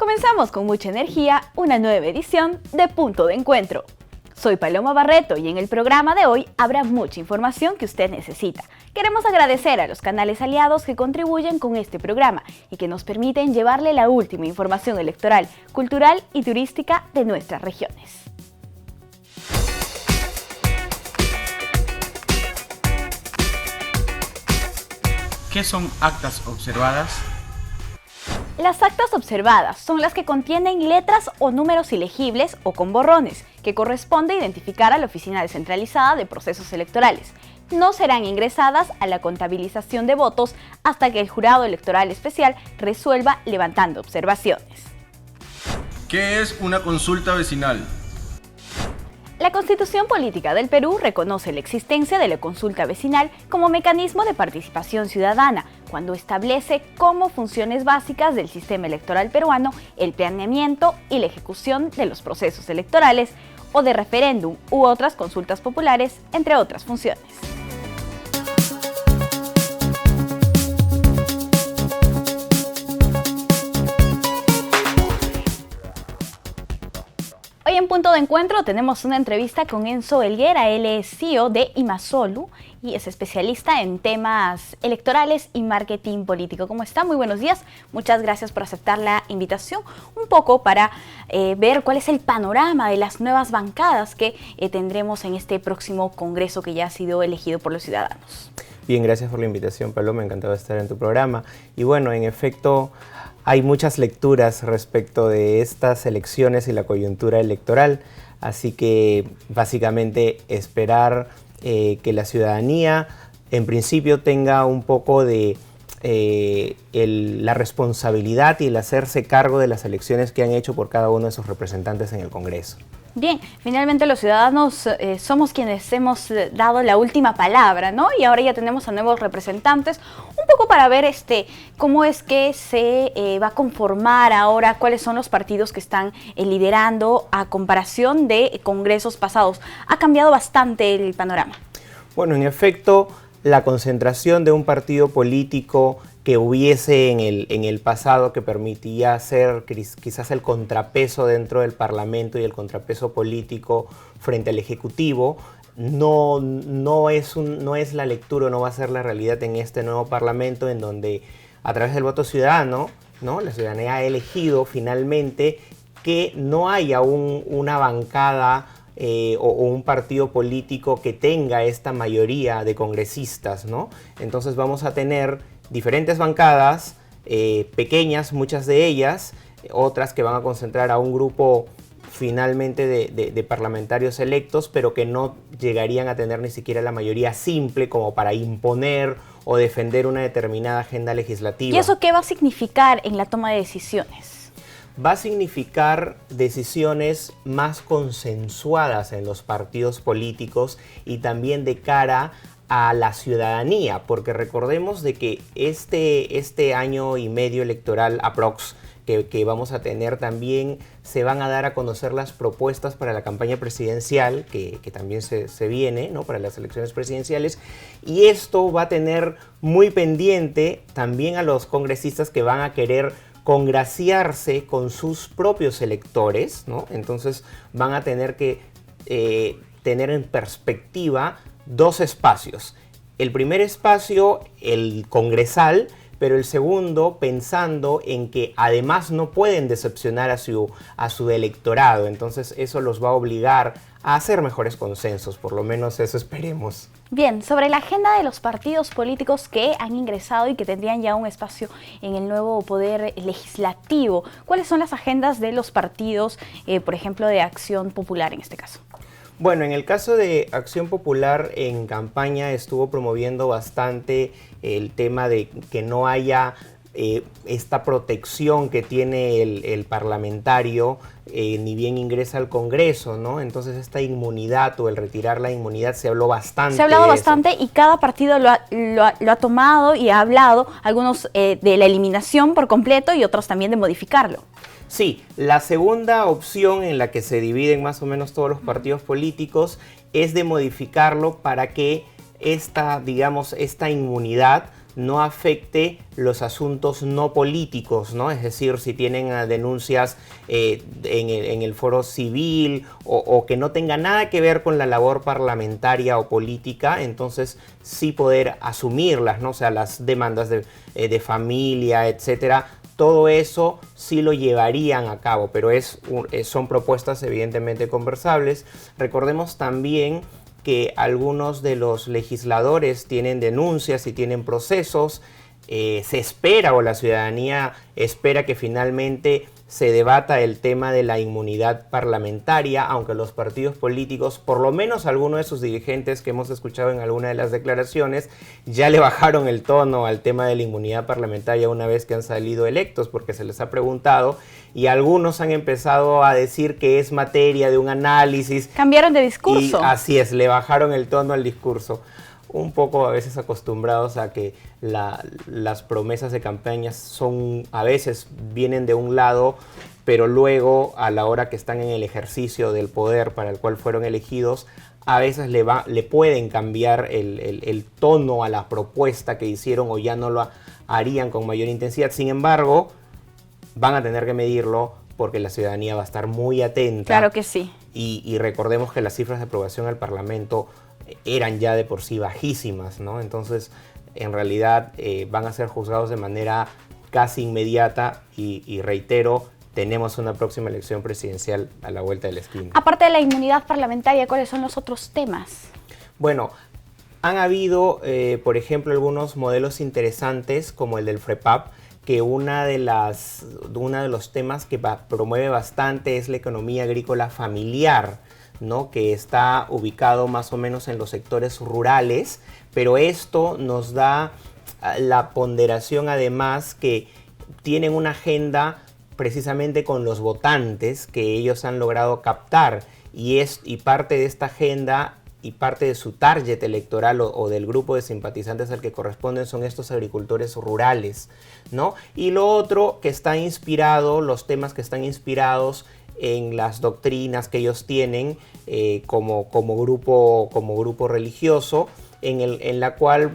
Comenzamos con mucha energía una nueva edición de Punto de Encuentro. Soy Paloma Barreto y en el programa de hoy habrá mucha información que usted necesita. Queremos agradecer a los canales aliados que contribuyen con este programa y que nos permiten llevarle la última información electoral, cultural y turística de nuestras regiones. ¿Qué son actas observadas? Las actas observadas son las que contienen letras o números ilegibles o con borrones, que corresponde identificar a la Oficina Descentralizada de Procesos Electorales. No serán ingresadas a la contabilización de votos hasta que el Jurado Electoral Especial resuelva levantando observaciones. ¿Qué es una consulta vecinal? La Constitución Política del Perú reconoce la existencia de la consulta vecinal como mecanismo de participación ciudadana, cuando establece como funciones básicas del sistema electoral peruano el planeamiento y la ejecución de los procesos electorales o de referéndum u otras consultas populares, entre otras funciones. Hoy en Punto de Encuentro tenemos una entrevista con Enzo Helguera. Él es CEO de Imasolu y es especialista en temas electorales y marketing político. ¿Cómo está? Muy buenos días. Muchas gracias por aceptar la invitación. Un poco para ver cuál es el panorama de las nuevas bancadas que tendremos en este próximo congreso que ya ha sido elegido por los ciudadanos. Bien, gracias por la invitación, Paloma. Encantado de estar en tu programa. Y bueno, en efecto, hay muchas lecturas respecto de estas elecciones y la coyuntura electoral, así que básicamente esperar que la ciudadanía en principio tenga un poco de la responsabilidad y el hacerse cargo de las elecciones que han hecho por cada uno de sus representantes en el Congreso. Bien, finalmente los ciudadanos somos quienes hemos dado la última palabra, ¿no? Y ahora ya tenemos a nuevos representantes, un poco para ver cómo es que se va a conformar ahora, cuáles son los partidos que están liderando a comparación de congresos pasados. Ha cambiado bastante el panorama. Bueno, en efecto, la concentración de un partido político que hubiese en el pasado, que permitía hacer quizás el contrapeso dentro del Parlamento y el contrapeso político frente al Ejecutivo, no es la lectura, no va a ser la realidad en este nuevo Parlamento, en donde a través del voto ciudadano, ¿no?, la ciudadanía ha elegido finalmente que no haya una bancada o un partido político que tenga esta mayoría de congresistas, ¿no? Entonces vamos a tener diferentes bancadas, pequeñas, muchas de ellas, otras que van a concentrar a un grupo finalmente de parlamentarios electos, pero que no llegarían a tener ni siquiera la mayoría simple como para imponer o defender una determinada agenda legislativa. ¿Y eso qué va a significar en la toma de decisiones? Va a significar decisiones más consensuadas en los partidos políticos y también de cara a la ciudadanía, porque recordemos de que este año y medio electoral aprox que vamos a tener, también se van a dar a conocer las propuestas para la campaña presidencial, que también se viene, ¿no?, para las elecciones presidenciales, y esto va a tener muy pendiente también a los congresistas que van a querer congraciarse con sus propios electores, ¿no? Entonces van a tener que tener en perspectiva dos espacios. El primer espacio, el congresal, pero el segundo pensando en que además no pueden decepcionar a su electorado. Entonces eso los va a obligar a hacer mejores consensos, por lo menos eso esperemos. Bien, sobre la agenda de los partidos políticos que han ingresado y que tendrían ya un espacio en el nuevo poder legislativo, ¿cuáles son las agendas de los partidos, por ejemplo, de Acción Popular en este caso? Bueno, en el caso de Acción Popular, en campaña estuvo promoviendo bastante el tema de que no haya esta protección que tiene el parlamentario ni bien ingresa al Congreso, ¿no? Entonces esta inmunidad o el retirar la inmunidad se habló bastante. Se ha hablado bastante y cada partido lo ha tomado y ha hablado, algunos de la eliminación por completo y otros también de modificarlo. Sí, la segunda opción en la que se dividen más o menos todos los partidos políticos es de modificarlo para que esta inmunidad no afecte los asuntos no políticos, ¿no? Es decir, si tienen denuncias en el foro civil o que no tenga nada que ver con la labor parlamentaria o política, entonces sí poder asumirlas, ¿no? O sea, las demandas de familia, etcétera. Todo eso sí lo llevarían a cabo, pero son propuestas evidentemente conversables. Recordemos también que algunos de los legisladores tienen denuncias y tienen procesos. Se espera, o la ciudadanía espera, que finalmente se debata el tema de la inmunidad parlamentaria, aunque los partidos políticos, por lo menos algunos de sus dirigentes que hemos escuchado en alguna de las declaraciones, ya le bajaron el tono al tema de la inmunidad parlamentaria una vez que han salido electos, porque se les ha preguntado y algunos han empezado a decir que es materia de un análisis. Cambiaron de discurso. Y así es, le bajaron el tono al discurso. Un poco a veces acostumbrados a que las promesas de campañas a veces vienen de un lado, pero luego a la hora que están en el ejercicio del poder para el cual fueron elegidos, a veces le pueden cambiar el tono a la propuesta que hicieron o ya no lo harían con mayor intensidad. Sin embargo, van a tener que medirlo porque la ciudadanía va a estar muy atenta. Claro que sí. Y recordemos que las cifras de aprobación al Parlamento eran ya de por sí bajísimas, ¿no? Entonces, en realidad, van a ser juzgados de manera casi inmediata y reitero, tenemos una próxima elección presidencial a la vuelta de la esquina. Aparte de la inmunidad parlamentaria, ¿cuáles son los otros temas? Bueno, han habido, por ejemplo, algunos modelos interesantes como el del FREPAP, que uno de los temas que promueve bastante es la economía agrícola familiar, ¿no? Que está ubicado más o menos en los sectores rurales, pero esto nos da la ponderación además que tienen una agenda precisamente con los votantes que ellos han logrado captar y parte de esta agenda y parte de su target electoral o del grupo de simpatizantes al que corresponden son estos agricultores rurales, ¿no? Y lo otro que está inspirado, los temas que están inspirados en las doctrinas que ellos tienen como grupo religioso, en la cual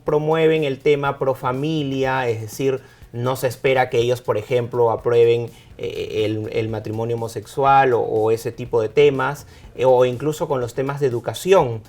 promueven el tema pro familia, es decir, no se espera que ellos, por ejemplo, aprueben el matrimonio homosexual o ese tipo de temas, o incluso con los temas de educación.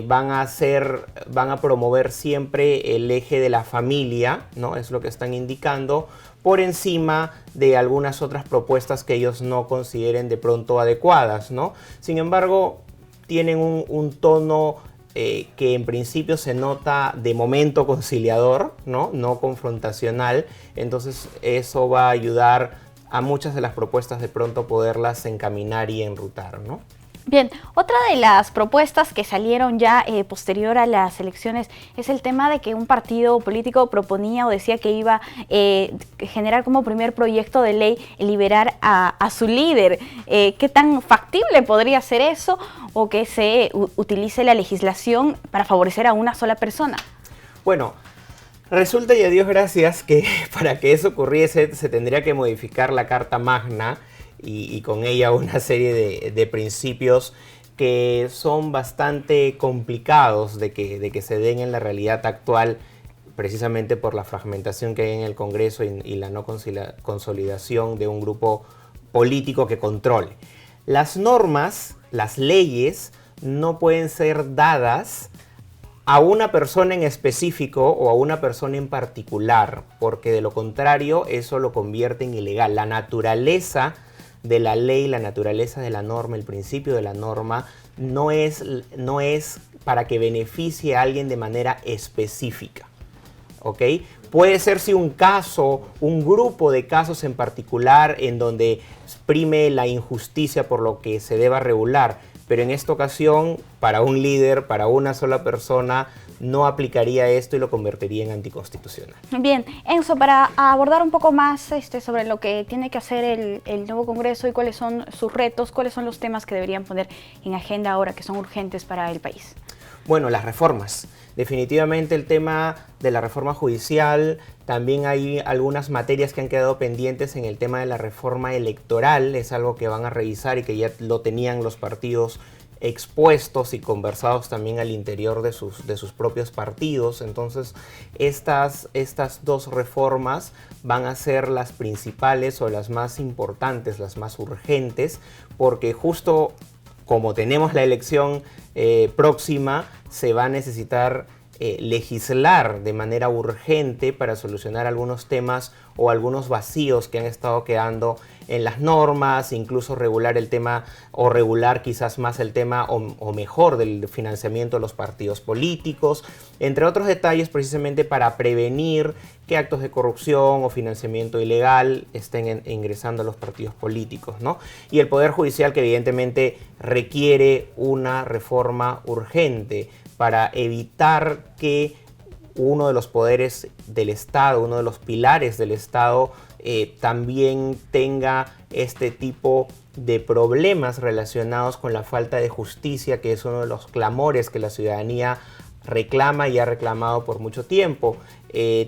Van a promover siempre el eje de la familia, ¿no? Es lo que están indicando, por encima de algunas otras propuestas que ellos no consideren de pronto adecuadas, ¿no? Sin embargo, tienen un tono que en principio se nota de momento conciliador, ¿no? No confrontacional. Entonces eso va a ayudar a muchas de las propuestas de pronto poderlas encaminar y enrutar, ¿no? Bien, otra de las propuestas que salieron ya posterior a las elecciones es el tema de que un partido político proponía o decía que iba a generar como primer proyecto de ley liberar a su líder. ¿Qué tan factible podría ser eso o que se utilice la legislación para favorecer a una sola persona? Bueno, resulta, y a Dios gracias, que para que eso ocurriese se tendría que modificar la Carta Magna y con ella una serie de principios que son bastante complicados de que se den en la realidad actual, precisamente por la fragmentación que hay en el Congreso y la no consolidación de un grupo político que controle. Las normas, las leyes, no pueden ser dadas a una persona en específico o a una persona en particular, porque de lo contrario eso lo convierte en ilegal. La naturaleza de la ley, la naturaleza de la norma, el principio de la norma, no es para que beneficie a alguien de manera específica, ¿ok? Puede ser si un caso, un grupo de casos en particular en donde prime la injusticia por lo que se deba regular, pero en esta ocasión, para un líder, para una sola persona, no aplicaría esto y lo convertiría en anticonstitucional. Bien, Enzo, para abordar un poco más sobre lo que tiene que hacer el nuevo Congreso y cuáles son sus retos, cuáles son los temas que deberían poner en agenda ahora que son urgentes para el país. Bueno, las reformas. Definitivamente el tema de la reforma judicial, también hay algunas materias que han quedado pendientes en el tema de la reforma electoral, es algo que van a revisar y que ya lo tenían los partidos expuestos y conversados también al interior de sus propios partidos. Entonces, estas dos reformas van a ser las principales o las más importantes, las más urgentes, porque justo como tenemos la elección próxima, se va a necesitar legislar de manera urgente para solucionar algunos temas o algunos vacíos que han estado quedando en las normas, incluso regular el tema o regular quizás más el tema o mejor del financiamiento de los partidos políticos, entre otros detalles precisamente para prevenir que actos de corrupción o financiamiento ilegal estén ingresando a los partidos políticos, ¿no? Y el Poder Judicial, que evidentemente requiere una reforma urgente para evitar que uno de los poderes del Estado, uno de los pilares del Estado, también tenga este tipo de problemas relacionados con la falta de justicia, que es uno de los clamores que la ciudadanía reclama y ha reclamado por mucho tiempo.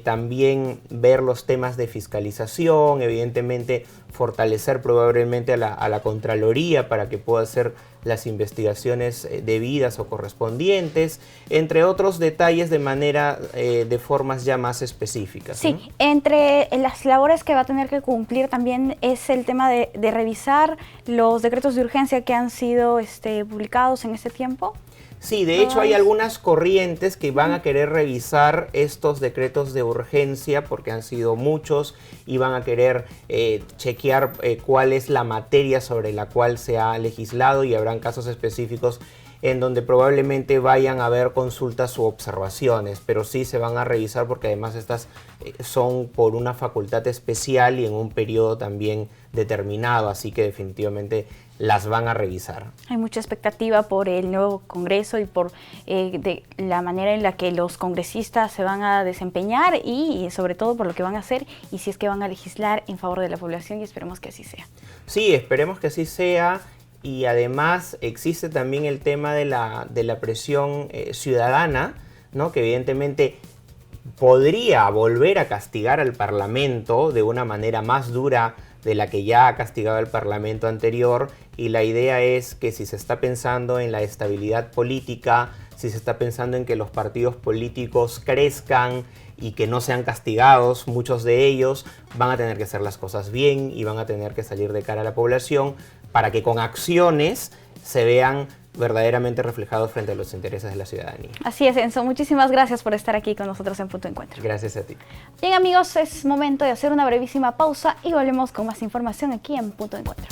También ver los temas de fiscalización, evidentemente fortalecer probablemente a la Contraloría para que pueda hacer las investigaciones debidas o correspondientes, entre otros detalles de formas ya más específicas. Sí, ¿no? Entre las labores que va a tener que cumplir también es el tema de revisar los decretos de urgencia que han sido publicados en este tiempo. Sí, de hecho hay algunas corrientes que van a querer revisar estos decretos de urgencia porque han sido muchos y van a querer chequear cuál es la materia sobre la cual se ha legislado, y habrán casos específicos en donde probablemente vayan a haber consultas u observaciones, pero sí se van a revisar porque además estas son por una facultad especial y en un periodo también determinado, así que definitivamente las van a revisar. Hay mucha expectativa por el nuevo Congreso y por de la manera en la que los congresistas se van a desempeñar y sobre todo por lo que van a hacer y si es que van a legislar en favor de la población, y esperemos que así sea. Sí, esperemos que así sea. Y además existe también el tema de la presión ciudadana, ¿no? Que evidentemente podría volver a castigar al Parlamento de una manera más dura de la que ya ha castigado el Parlamento anterior, y la idea es que si se está pensando en la estabilidad política, si se está pensando en que los partidos políticos crezcan y que no sean castigados, muchos de ellos van a tener que hacer las cosas bien y van a tener que salir de cara a la población para que con acciones se vean verdaderamente reflejados frente a los intereses de la ciudadanía. Así es, Enzo. Muchísimas gracias por estar aquí con nosotros en Punto de Encuentro. Gracias a ti. Bien, amigos, es momento de hacer una brevísima pausa y volvemos con más información aquí en Punto de Encuentro.